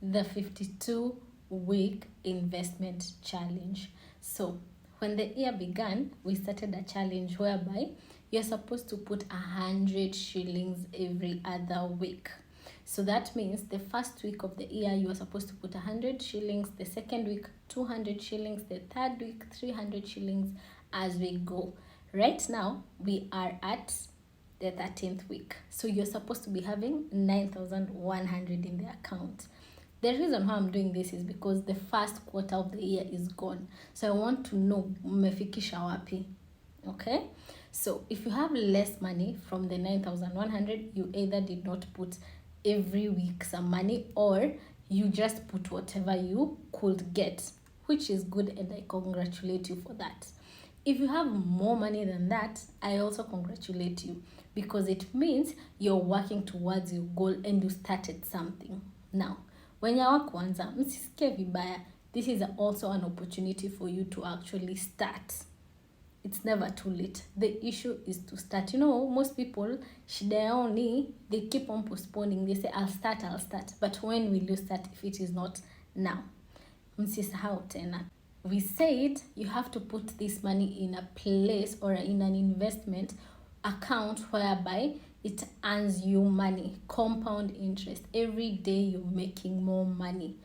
the 52-week investment challenge. So when the year began, we started a challenge whereby you're supposed to put 100 shillings every other week. So that means the first week of the year, you are supposed to put 100 shillings, the second week, 200 shillings, the third week, 300 shillings, as we go. Right now, we are at the 13th week. So you're supposed to be having 9,100 in the account. The reason why I'm doing this is because the first quarter of the year is gone. So I want to know mmefikisha wapi. Okay? So if you have less money from the 9,100, you either did not put every week some money, or you just put whatever you could get, which is good, and I congratulate you for that. If you have more money than that, I also congratulate you, because it means you're working towards your goal and you started something. Now, when you're kwanza, msisikie vibaya, this is also an opportunity for you to actually start. It's never too late. The issue is to start. You know, most people, shida yao ni, they keep on postponing. They say, I'll start. But when will you start if it is not now? Msisahau tena. We said you have to put this money in a place or in an investment account whereby it earns you money, compound interest. Every day you're making more money.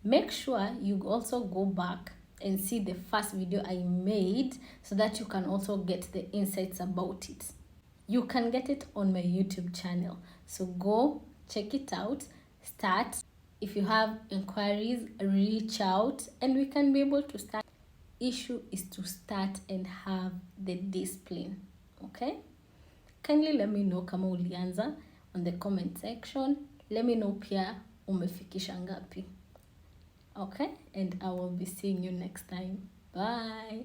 Make sure you also go back and see the first video I made so that you can also get the insights about it. You can get it on my YouTube channel. So go check it out, start. If you have inquiries, reach out and we can be able to start. Issue is to start and have the discipline. Okay? Kindly let me know kama ulianza on the comment section. Let me know pia umefikisha ngapi. Okay? And I will be seeing you next time. Bye.